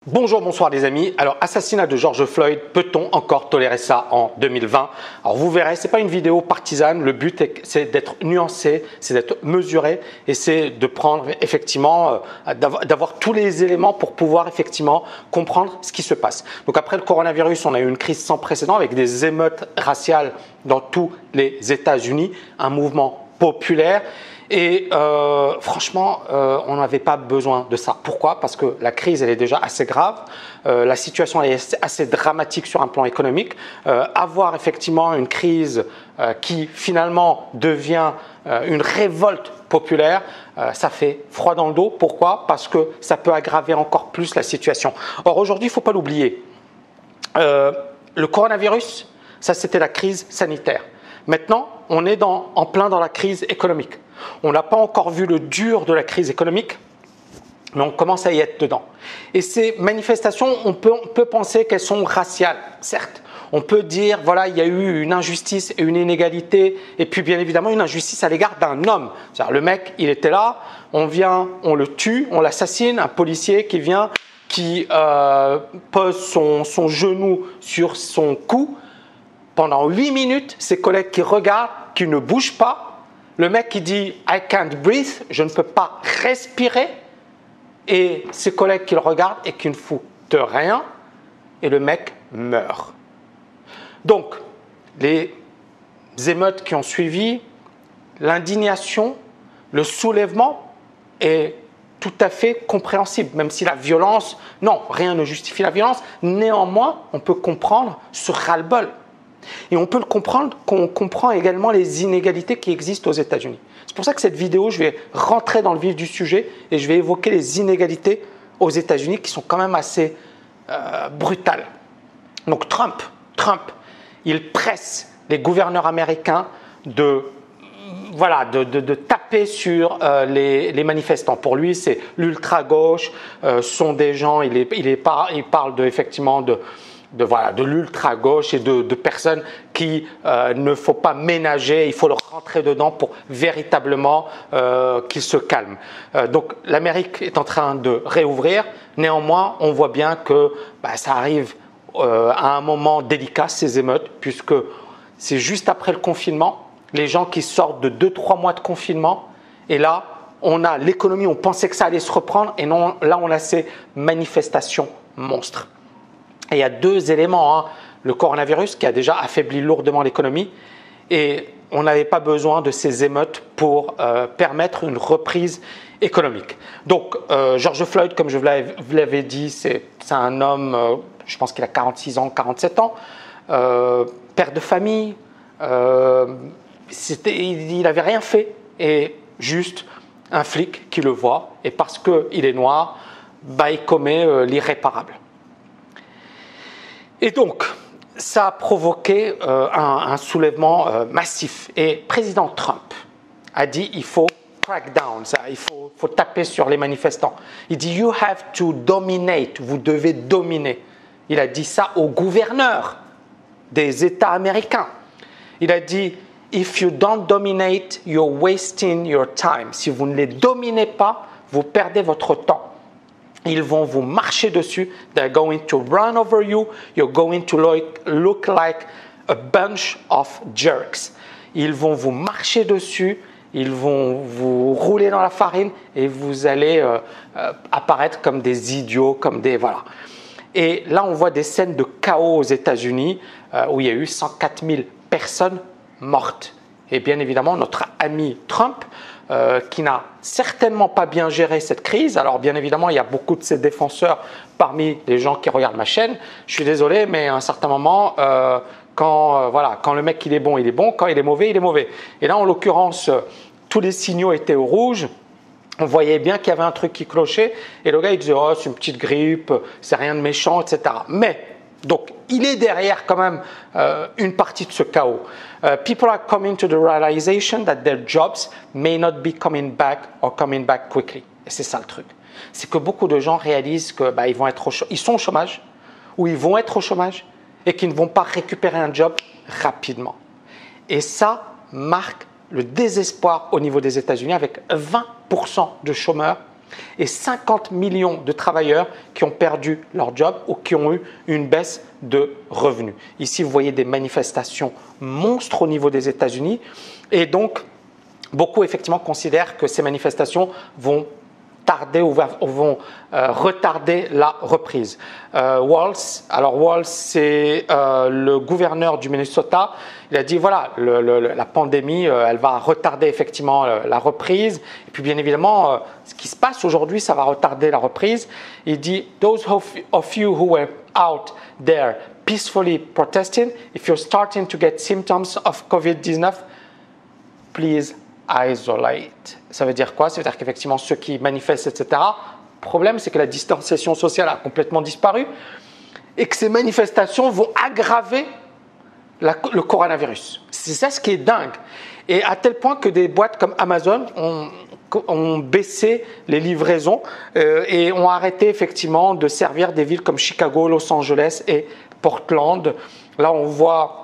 Bonjour, bonsoir les amis. Alors, assassinat de George Floyd, peut-on encore tolérer ça en 2020? Alors, vous verrez, c'est pas une vidéo partisane. Le but, c'est d'être nuancé, c'est d'être mesuré et c'est de prendre effectivement, d'avoir tous les éléments pour pouvoir effectivement comprendre ce qui se passe. Donc, après le coronavirus, on a eu une crise sans précédent avec des émeutes raciales dans tous les États-Unis, un mouvement populaire. Et franchement, on n'avait pas besoin de ça. Pourquoi? Parce que la crise, elle est déjà assez grave. La situation est assez dramatique sur un plan économique. Avoir effectivement une crise qui finalement devient une révolte populaire, ça fait froid dans le dos. Pourquoi? Parce que ça peut aggraver encore plus la situation. Or, aujourd'hui, il ne faut pas l'oublier. Le coronavirus, ça c'était la crise sanitaire. Maintenant, on est en plein dans la crise économique. On n'a pas encore vu le dur de la crise économique, mais on commence à y être dedans. Et ces manifestations, on peut penser qu'elles sont raciales, certes. On peut dire, voilà, il y a eu une injustice et une inégalité, et puis bien évidemment une injustice à l'égard d'un homme. C'est-à-dire, le mec, il était là, on vient, on le tue, on l'assassine, un policier qui vient, qui pose son genou sur son cou. Pendant 8 minutes, ses collègues qui regardent, qui ne bougent pas. Le mec qui dit « I can't breathe », je ne peux pas respirer. Et ses collègues qui le regardent et qui ne foutent rien. Et le mec meurt. Donc, les émeutes qui ont suivi, l'indignation, le soulèvement est tout à fait compréhensible. Même si la violence, non, rien ne justifie la violence. Néanmoins, on peut comprendre ce ras-le-bol. Et on peut le comprendre quand on comprend également les inégalités qui existent aux États-Unis. C'est pour ça que cette vidéo, je vais rentrer dans le vif du sujet et je vais évoquer les inégalités aux États-Unis qui sont quand même assez brutales. Donc Trump, il presse les gouverneurs américains de taper sur les manifestants. Pour lui, c'est l'ultra-gauche, sont des gens, il parle effectivement de l'ultra-gauche et de personnes qui ne faut pas ménager, il faut leur rentrer dedans pour véritablement qu'ils se calment. Donc l'Amérique est en train de réouvrir, néanmoins on voit bien que ça arrive à un moment délicat, ces émeutes, puisque c'est juste après le confinement, les gens qui sortent de 2-3 mois de confinement, et là on a l'économie, on pensait que ça allait se reprendre, et non, là on a ces manifestations monstres. Et il y a deux éléments, le coronavirus qui a déjà affaibli lourdement l'économie et on n'avait pas besoin de ces émeutes pour permettre une reprise économique. Donc George Floyd, comme je vous l'avais dit, c'est un homme, je pense qu'il a 46 ans, 47 ans, père de famille, il n'avait rien fait et juste un flic qui le voit et parce qu'il est noir, il commet l'irréparable. Et donc, ça a provoqué un soulèvement massif. Et président Trump a dit il faut crack down, il faut taper sur les manifestants. Il dit you have to dominate, vous devez dominer. Il a dit ça aux gouverneurs des États américains. Il a dit if you don't dominate, you're wasting your time. Si vous ne les dominez pas, vous perdez votre temps. Ils vont vous marcher dessus. They're going to run over you. You're going to look like a bunch of jerks. Ils vont vous marcher dessus. Ils vont vous rouler dans la farine et vous allez apparaître comme des idiots, comme des voilà. Et là, on voit des scènes de chaos aux États-Unis où il y a eu 104 000 personnes mortes. Et bien évidemment, notre ami Trump, qui n'a certainement pas bien géré cette crise. Alors bien évidemment, il y a beaucoup de ses défenseurs parmi les gens qui regardent ma chaîne. Je suis désolé, mais à un certain moment, quand le mec il est bon, quand il est mauvais, il est mauvais. Et là, en l'occurrence, tous les signaux étaient au rouge. On voyait bien qu'il y avait un truc qui clochait. Et le gars, il disait « Oh, c'est une petite grippe, c'est rien de méchant, etc. » Mais donc, il est derrière quand même une partie de ce chaos. People are coming to the realization that their jobs may not be coming back or coming back quickly. Et c'est ça le truc. C'est que beaucoup de gens réalisent que ils sont au chômage ou ils vont être au chômage et qu'ils ne vont pas récupérer un job rapidement. Et ça marque le désespoir au niveau des États-Unis avec 20% de chômeurs et 50 millions de travailleurs qui ont perdu leur job ou qui ont eu une baisse de revenus. Ici, vous voyez des manifestations monstres au niveau des États-Unis et donc beaucoup effectivement considèrent que ces manifestations vont tarder ou vont retarder la reprise. Walz, c'est le gouverneur du Minnesota. Il a dit voilà, la pandémie, elle va retarder effectivement la reprise. Et puis bien évidemment, ce qui se passe aujourd'hui, ça va retarder la reprise. Il dit those of you who were out there peacefully protesting, if you're starting to get symptoms of COVID-19, please isolate. Ça veut dire quoi? Ça veut dire qu'effectivement, ceux qui manifestent, etc. Le problème, c'est que la distanciation sociale a complètement disparu et que ces manifestations vont aggraver le coronavirus. C'est ça ce qui est dingue. Et à tel point que des boîtes comme Amazon ont baissé les livraisons et ont arrêté effectivement de servir des villes comme Chicago, Los Angeles et Portland. Là, on voit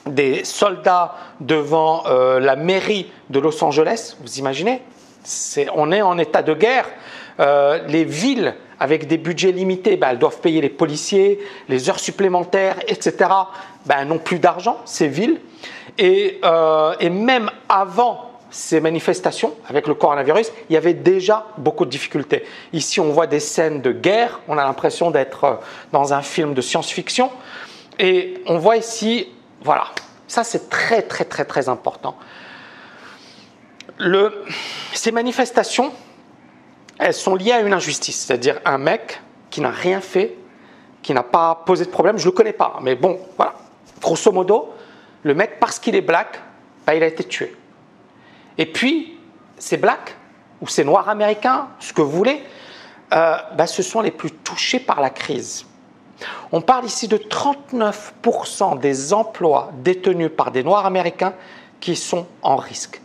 des soldats devant la mairie de Los Angeles, vous imaginez, on est en état de guerre. Les villes avec des budgets limités, elles doivent payer les policiers, les heures supplémentaires, etc. N'ont plus d'argent, ces villes. Et même avant ces manifestations avec le coronavirus, il y avait déjà beaucoup de difficultés. Ici, on voit des scènes de guerre, on a l'impression d'être dans un film de science-fiction. Et on voit ici, voilà, ça c'est très très très très important. Ces manifestations, elles sont liées à une injustice, c'est-à-dire un mec qui n'a rien fait, qui n'a pas posé de problème, je ne le connais pas, mais bon, voilà. Grosso modo, le mec, parce qu'il est black, il a été tué. Et puis, ces blacks, ou ces noirs américains, ce que vous voulez, ce sont les plus touchés par la crise. On parle ici de 39% des emplois détenus par des noirs américains qui sont en risque.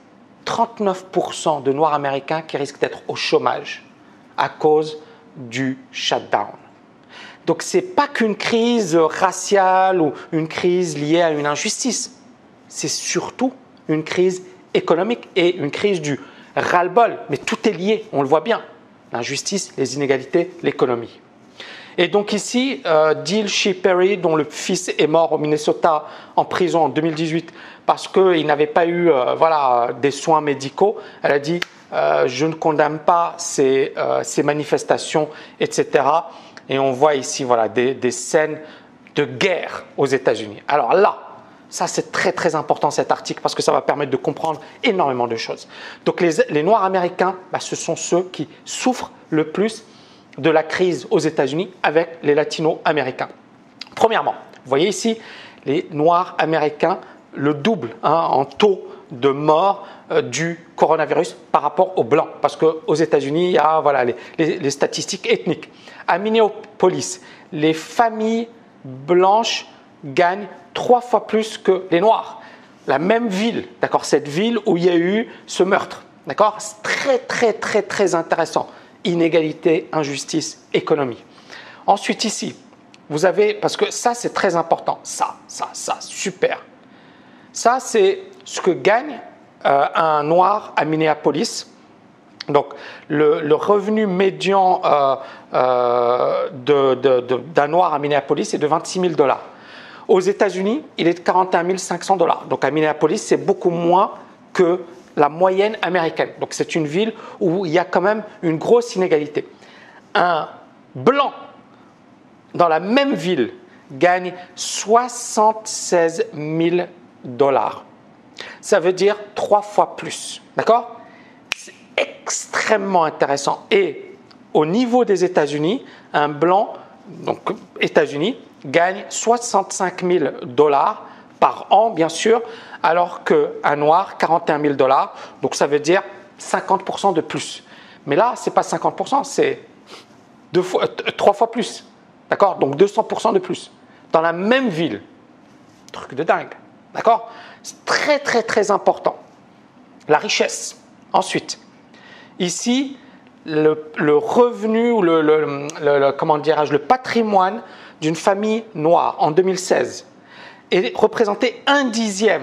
39% de noirs américains qui risquent d'être au chômage à cause du shutdown. Donc ce n'est pas qu'une crise raciale ou une crise liée à une injustice. C'est surtout une crise économique et une crise du ras-le-bol. Mais tout est lié, on le voit bien. L'injustice, les inégalités, l'économie. Et donc ici, Dil Perry, dont le fils est mort au Minnesota en prison en 2018 parce qu'il n'avait pas eu des soins médicaux, elle a dit je ne condamne pas ces manifestations, etc. Et on voit ici des scènes de guerre aux États-Unis. Alors là, ça c'est très très important cet article parce que ça va permettre de comprendre énormément de choses. Donc les Noirs américains, ce sont ceux qui souffrent le plus de la crise aux États-Unis avec les Latino-américains. Premièrement, vous voyez ici les Noirs américains, le double en taux de mort du coronavirus par rapport aux Blancs. Parce qu'aux États-Unis, il y a les statistiques ethniques. À Minneapolis, les familles blanches gagnent 3 fois plus que les Noirs. La même ville, d'accord, cette ville où il y a eu ce meurtre. D'accord, c'est très très très très intéressant. Inégalité, injustice, économie. Ensuite ici, vous avez, parce que ça c'est très important, ça, super. Ça c'est ce que gagne un noir à Minneapolis. Donc le revenu médian d'un noir à Minneapolis est de 26 000 $. Aux États-Unis, il est de 41 500 $. Donc à Minneapolis, c'est beaucoup moins que la moyenne américaine. Donc c'est une ville où il y a quand même une grosse inégalité. Un blanc dans la même ville gagne 76 000 $. Ça veut dire 3 fois plus. D'accord? C'est extrêmement intéressant. Et au niveau des États-Unis, un blanc, donc États-Unis, gagne 65 000 $ par an, bien sûr, alors qu'un noir, 41 000 $. Donc ça veut dire 50% de plus. Mais là, ce n'est pas 50%, c'est 3 fois plus. D'accord? Donc 200% de plus. Dans la même ville. Truc de dingue. D'accord? C'est très, très, très important. La richesse. Ensuite, ici, le revenu ou le patrimoine d'une famille noire en 2016 est représenté 1/10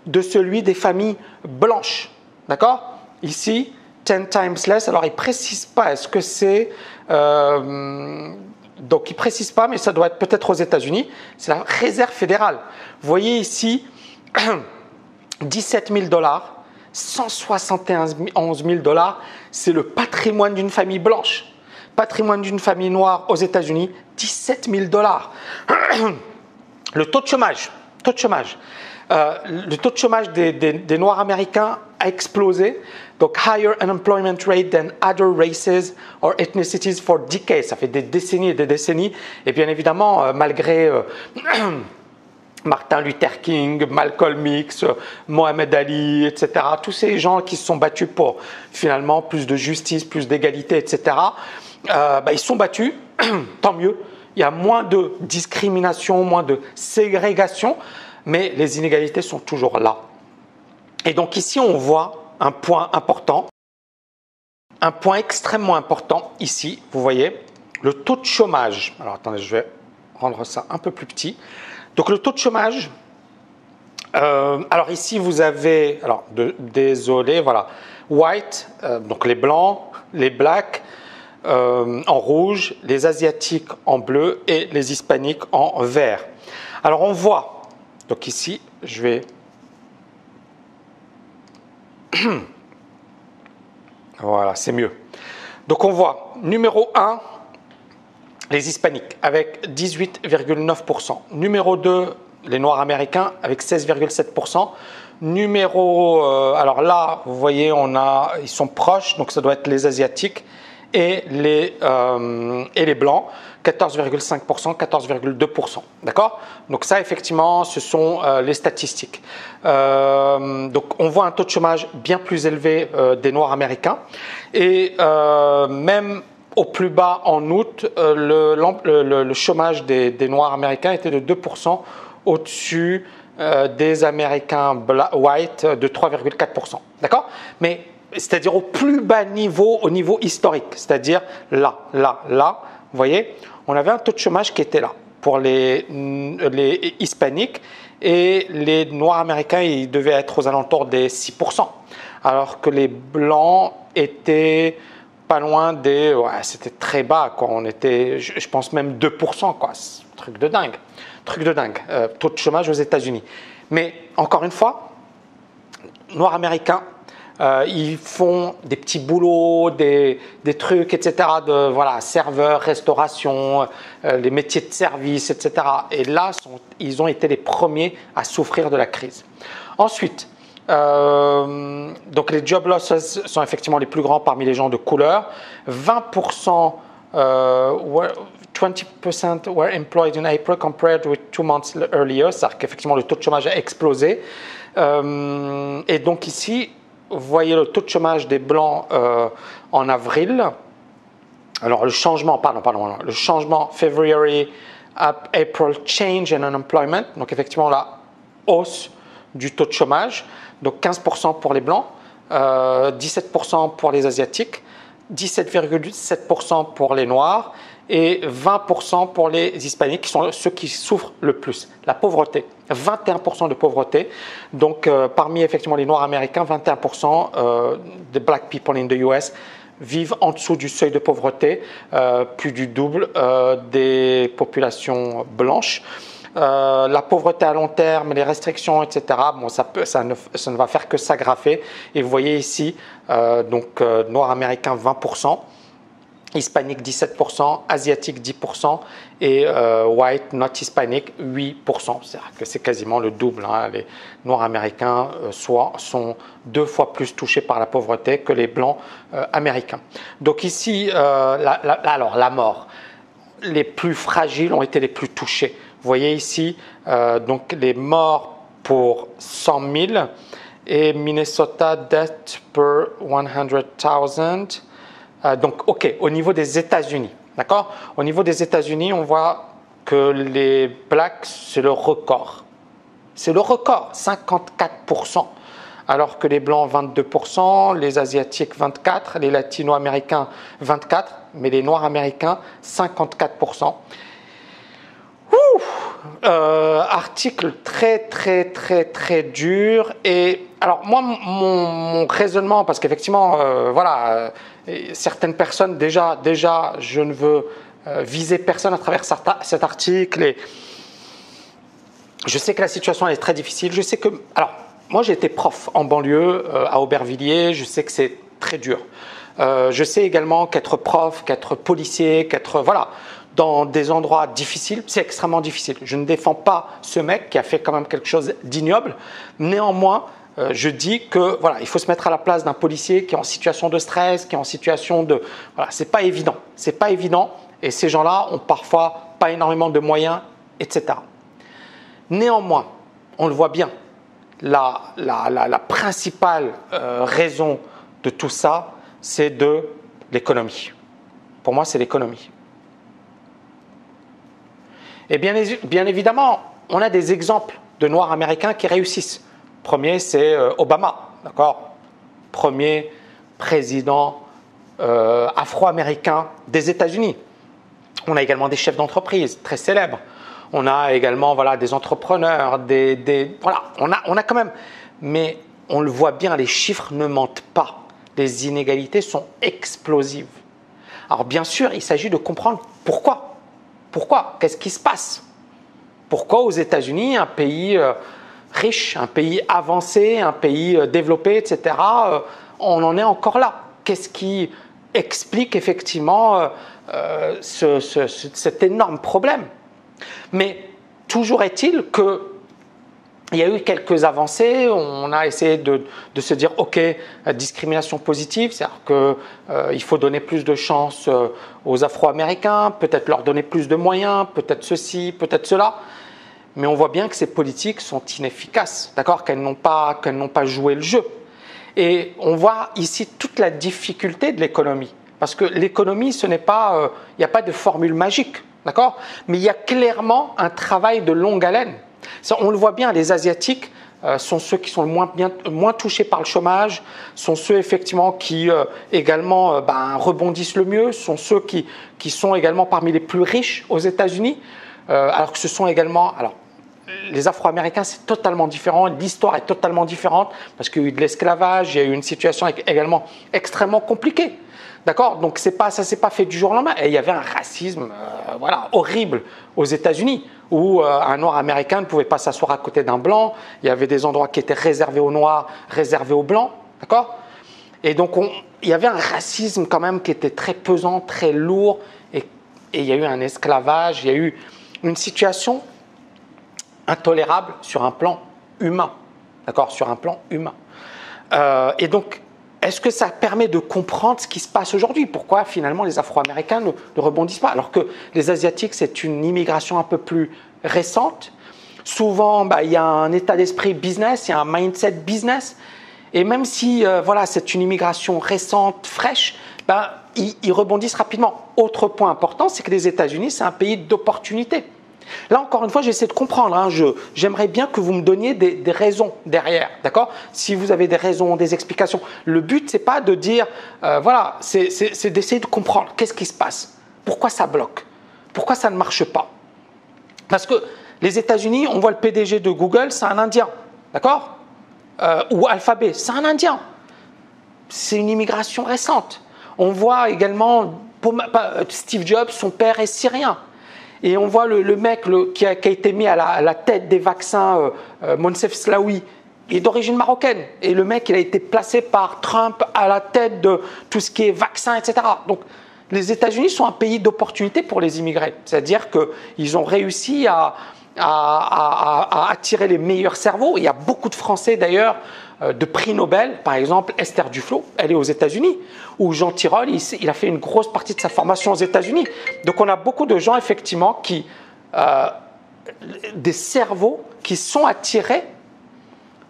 de celui des familles blanches. D'accord? Ici, 10 times less. Alors, il ne précise pas, est-ce que c'est... donc, il ne précise pas, mais ça doit être peut-être aux États-Unis. C'est la réserve fédérale. Vous voyez ici, 17 000 $, 171 000 $, c'est le patrimoine d'une famille blanche. Patrimoine d'une famille noire aux États-Unis, 17 000 $. Le taux de chômage. Le taux de chômage des Noirs américains a explosé. Donc, higher unemployment rate than other races or ethnicities for decades. Ça fait des décennies et des décennies. Et bien évidemment, malgré Martin Luther King, Malcolm X, Mohamed Ali, etc., tous ces gens qui se sont battus pour finalement plus de justice, plus d'égalité, etc., ils se sont battus. Tant mieux. Il y a moins de discrimination, moins de ségrégation, mais les inégalités sont toujours là. Et donc ici, on voit un point important, un point extrêmement important ici, vous voyez, le taux de chômage. Alors attendez, je vais rendre ça un peu plus petit. Donc le taux de chômage, alors ici vous avez, alors désolé, voilà, white, donc les blancs, les blacks, en rouge, les asiatiques en bleu et les hispaniques en vert. Alors on voit, donc ici, je vais... Voilà, c'est mieux. Donc on voit, numéro 1, les hispaniques avec 18,9%. Numéro 2, les noirs américains avec 16,7%. Alors là, vous voyez, ils sont proches, donc ça doit être les asiatiques et les blancs, 14,5%, 14,2%. D'accord? Donc ça, effectivement, ce sont les statistiques. Donc on voit un taux de chômage bien plus élevé des Noirs américains. Et même au plus bas en août, le chômage des Noirs américains était de 2% au-dessus des Américains white de 3,4%. D'accord? Mais c'est-à-dire au plus bas niveau, au niveau historique, c'est-à-dire là, vous voyez, on avait un taux de chômage qui était là pour les hispaniques et les noirs américains, ils devaient être aux alentours des 6%, alors que les blancs étaient pas loin des... Ouais, c'était très bas, quoi. On était, je pense même 2%, quoi. C'est un truc de dingue. Taux de chômage aux États-Unis. Mais encore une fois, noirs américains, ils font des petits boulots, des trucs, etc. Voilà, serveurs, restauration, les métiers de service, etc. Et là, ils ont été les premiers à souffrir de la crise. Ensuite, donc les job losses sont effectivement les plus grands parmi les gens de couleur. 20%, 20% were employed in April compared with 2 months earlier. C'est-à-dire qu'effectivement le taux de chômage a explosé. Et donc ici, vous voyez le taux de chômage des blancs en avril. Alors le changement, le changement February, April change in unemployment. Donc effectivement la hausse du taux de chômage. Donc 15% pour les blancs, 17% pour les asiatiques, 17,7% pour les noirs et 20% pour les hispaniques qui sont ceux qui souffrent le plus. La pauvreté, 21% de pauvreté. Donc parmi effectivement les noirs américains, 21% des black people in the US vivent en dessous du seuil de pauvreté, plus du double des populations blanches. La pauvreté à long terme, les restrictions, etc. Bon, ça ne va faire que s'aggraver. Et vous voyez ici, noirs américains 20%, hispanique 17%, asiatique 10% et white not hispanic 8%. C'est-à-dire que c'est quasiment le double. Hein. Les noirs américains sont 2 fois plus touchés par la pauvreté que les blancs américains. Donc ici, alors la mort. Les plus fragiles ont été les plus touchés. Vous voyez ici, donc les morts pour 100 000 et Minnesota death per 100,000. Donc, ok, au niveau des États-Unis, d'accord? Au niveau des États-Unis, on voit que les blacks, c'est le record. C'est le record, 54%. Alors que les blancs, 22%, les asiatiques, 24%, les latino-américains, 24%, mais les noirs américains, 54%. article très dur. Et alors moi, mon raisonnement, parce qu'effectivement, voilà, certaines personnes déjà, je ne veux viser personne à travers cet article. Et je sais que la situation est très difficile. Je sais que, alors moi j'ai été prof en banlieue à Aubervilliers. Je sais que c'est très dur. Je sais également qu'être prof, qu'être policier, qu'être voilà, dans des endroits difficiles, c'est extrêmement difficile. Je ne défends pas ce mec qui a fait quand même quelque chose d'ignoble. Néanmoins, je dis que voilà, il faut se mettre à la place d'un policier qui est en situation de stress, qui est en situation de voilà, c'est pas évident. C'est pas évident. Et ces gens-là ont parfois pas énormément de moyens, etc. Néanmoins, on le voit bien, la principale raison de tout ça, c'est de l'économie. Pour moi, c'est l'économie. Et bien évidemment, on a des exemples de Noirs américains qui réussissent. Premier, c'est Obama, d'accord ? Premier président afro-américain des États-Unis. On a également des chefs d'entreprise très célèbres. On a également voilà, des entrepreneurs, voilà, on a quand même. Mais on le voit bien, les chiffres ne mentent pas. Les inégalités sont explosives. Alors bien sûr, il s'agit de comprendre pourquoi. Pourquoi ? Qu'est-ce qui se passe ? Pourquoi aux États-Unis, un pays riche, un pays avancé, un pays développé, etc., on en est encore là ? Qu'est-ce qui explique effectivement cet énorme problème ? Mais toujours est-il qu'il y a eu quelques avancées. On a essayé de se dire, OK, discrimination positive, c'est-à-dire qu'il faut donner plus de chance aux Afro-Américains, peut-être leur donner plus de moyens, peut-être ceci, peut-être cela. Mais on voit bien que ces politiques sont inefficaces, d'accord, qu'elles n'ont pas joué le jeu. Et on voit ici toute la difficulté de l'économie. Parce que l'économie, ce n'est pas, il n'y a pas de formule magique. D'accord ? Mais il y a clairement un travail de longue haleine. Ça, on le voit bien, les Asiatiques sont ceux qui sont le moins touchés par le chômage, sont ceux effectivement qui également rebondissent le mieux, sont ceux qui sont également parmi les plus riches aux États-Unis, alors que ce sont également… Alors, les Afro-Américains, c'est totalement différent, l'histoire est totalement différente parce qu'il y a eu de l'esclavage, il y a eu une situation également extrêmement compliquée. D'accord ? Donc ça ne s'est pas fait du jour au lendemain. Et il y avait un racisme voilà, horrible aux États-Unis où un Noir américain ne pouvait pas s'asseoir à côté d'un Blanc. Il y avait des endroits qui étaient réservés aux Noirs, réservés aux Blancs. D'accord ? Et donc il y avait un racisme quand même qui était très pesant, très lourd. Et il y a eu un esclavage, il y a eu une situation intolérable sur un plan humain. D'accord ? Sur un plan humain. Et donc, est-ce que ça permet de comprendre ce qui se passe aujourd'hui ? Pourquoi finalement les Afro-Américains ne rebondissent pas ? Alors que les Asiatiques, c'est une immigration un peu plus récente. Souvent, il y a un état d'esprit business, il y a un mindset business. Et même si voilà, c'est une immigration récente, fraîche, ils rebondissent rapidement. Autre point important, c'est que les États-Unis, c'est un pays d'opportunités. Là, encore une fois, j'essaie de comprendre. Hein, j'aimerais bien que vous me donniez des raisons derrière, d'accord ? Si vous avez des raisons, des explications. Le but, c'est pas de dire, voilà, c'est d'essayer de comprendre qu'est-ce qui se passe, pourquoi ça bloque, pourquoi ça ne marche pas. Parce que les États-Unis, on voit le PDG de Google, c'est un Indien, d'accord ? Ou Alphabet, c'est un Indien. C'est une immigration récente. On voit également Steve Jobs, son père est syrien. Et on voit le mec qui a été mis à la tête des vaccins, Moncef Slaoui, il est d'origine marocaine. Et le mec, il a été placé par Trump à la tête de tout ce qui est vaccin, etc. Donc, les États-Unis sont un pays d'opportunité pour les immigrés. C'est-à-dire qu'ils ont réussi à attirer les meilleurs cerveaux. Il y a beaucoup de Français, d'ailleurs, de prix Nobel. Par exemple, Esther Duflo, elle est aux États-Unis. Ou Jean Tirole, il a fait une grosse partie de sa formation aux États-Unis. Donc, on a beaucoup de gens, effectivement, des cerveaux qui sont attirés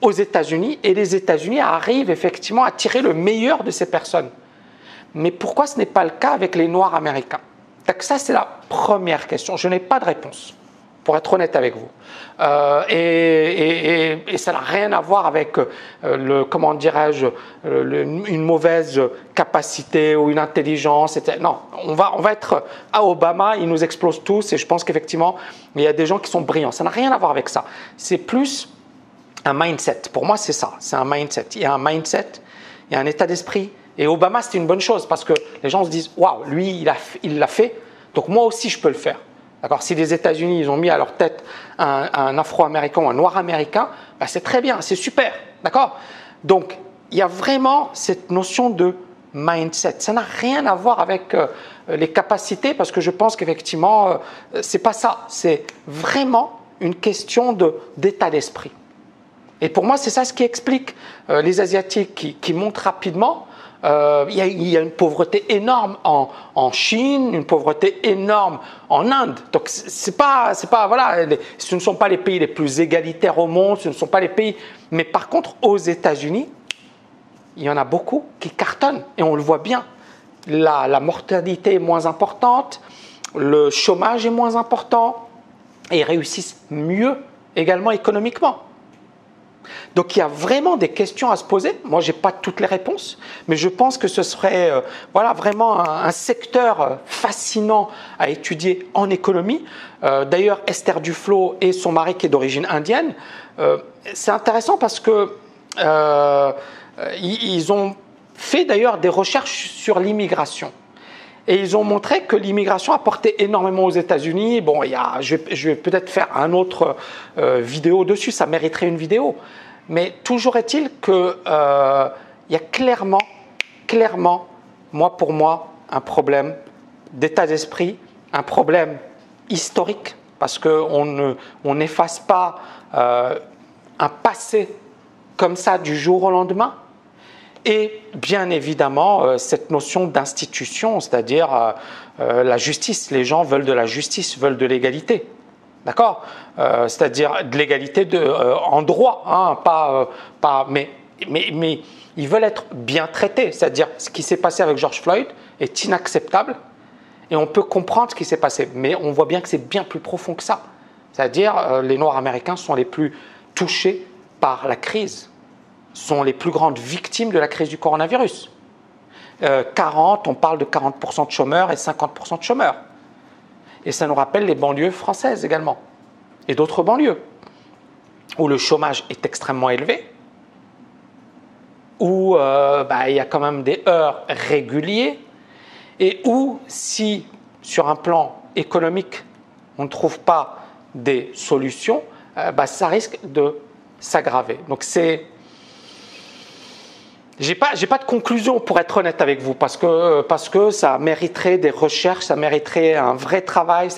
aux États-Unis. Et les États-Unis arrivent, effectivement, à tirer le meilleur de ces personnes. Mais pourquoi ce n'est pas le cas avec les Noirs américains ? Donc ça, c'est la première question. Je n'ai pas de réponse. pour être honnête avec vous. Et ça n'a rien à voir avec comment dirais-je, une mauvaise capacité ou une intelligence. Non, on va être à Obama, il nous explose tous et je pense qu'effectivement, il y a des gens qui sont brillants. Ça n'a rien à voir avec ça. C'est plus un mindset. Pour moi, c'est ça. C'est un mindset. Il y a un mindset, il y a un état d'esprit. Et Obama, c'était une bonne chose parce que les gens se disent « Waouh, lui, il l'a fait, donc moi aussi, je peux le faire ». D'accord. Si les États-Unis ils ont mis à leur tête un Afro-Américain ou un Noir-Américain, bah c'est très bien, c'est super. D'accord. Donc, il y a vraiment cette notion de mindset. Ça n'a rien à voir avec les capacités parce que je pense qu'effectivement, c'est pas ça. C'est vraiment une question d'état d'esprit. Et pour moi, c'est ça ce qui explique les Asiatiques qui montent rapidement. Il y a une pauvreté énorme en Chine, une pauvreté énorme en Inde. Donc voilà, ce ne sont pas les pays les plus égalitaires au monde, ce ne sont pas les pays. Mais par contre, aux États-Unis, il y en a beaucoup qui cartonnent et on le voit bien. La mortalité est moins importante, le chômage est moins important et ils réussissent mieux également économiquement. Donc il y a vraiment des questions à se poser. Moi, je n'ai pas toutes les réponses, mais je pense que ce serait voilà, vraiment un secteur fascinant à étudier en économie. D'ailleurs, Esther Duflo et son mari qui est d'origine indienne, c'est intéressant parce que ils ont fait d'ailleurs des recherches sur l'immigration. Et ils ont montré que l'immigration apportait énormément aux États-Unis. Bon, je vais peut-être faire un autre vidéo dessus, ça mériterait une vidéo. Mais toujours est-il qu'il y a clairement, pour moi, un problème d'état d'esprit, un problème historique, parce qu'on n'efface pas un passé comme ça du jour au lendemain. Et bien évidemment, cette notion d'institution, c'est-à-dire la justice. Les gens veulent de la justice, veulent de l'égalité. D'accord. C'est-à-dire de l'égalité en droit, hein, mais ils veulent être bien traités. C'est-à-dire ce qui s'est passé avec George Floyd est inacceptable et on peut comprendre ce qui s'est passé. Mais on voit bien que c'est bien plus profond que ça. C'est-à-dire les Noirs américains sont les plus touchés par la crise, sont les plus grandes victimes de la crise du coronavirus. On parle de 40% de chômeurs et 50% de chômeurs. Et ça nous rappelle les banlieues françaises également, et d'autres banlieues, où le chômage est extrêmement élevé, où il y a quand même des heurts réguliers, et où si, sur un plan économique, on ne trouve pas des solutions, ça risque de s'aggraver. Donc j'ai pas de conclusion pour être honnête avec vous parce que ça mériterait des recherches, ça mériterait un vrai travail,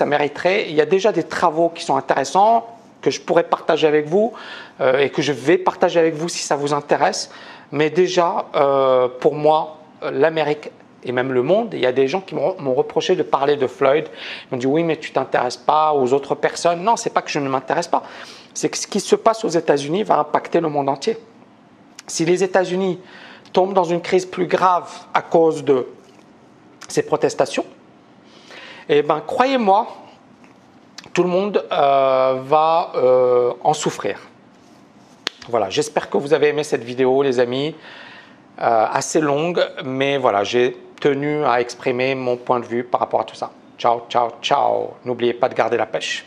il y a déjà des travaux qui sont intéressants que je pourrais partager avec vous et que je vais partager avec vous si ça vous intéresse. Mais déjà, pour moi, l'Amérique et même le monde, il y a des gens qui m'ont reproché de parler de Floyd. Ils m'ont dit oui, mais tu t'intéresses pas aux autres personnes. Non, c'est pas que je ne m'intéresse pas. C'est que ce qui se passe aux États-Unis va impacter le monde entier. Si les États-Unis tombent dans une crise plus grave à cause de ces protestations, eh bien, croyez-moi, tout le monde va en souffrir. Voilà, j'espère que vous avez aimé cette vidéo, les amis, assez longue, mais voilà, j'ai tenu à exprimer mon point de vue par rapport à tout ça. Ciao, ciao, ciao. N'oubliez pas de garder la pêche.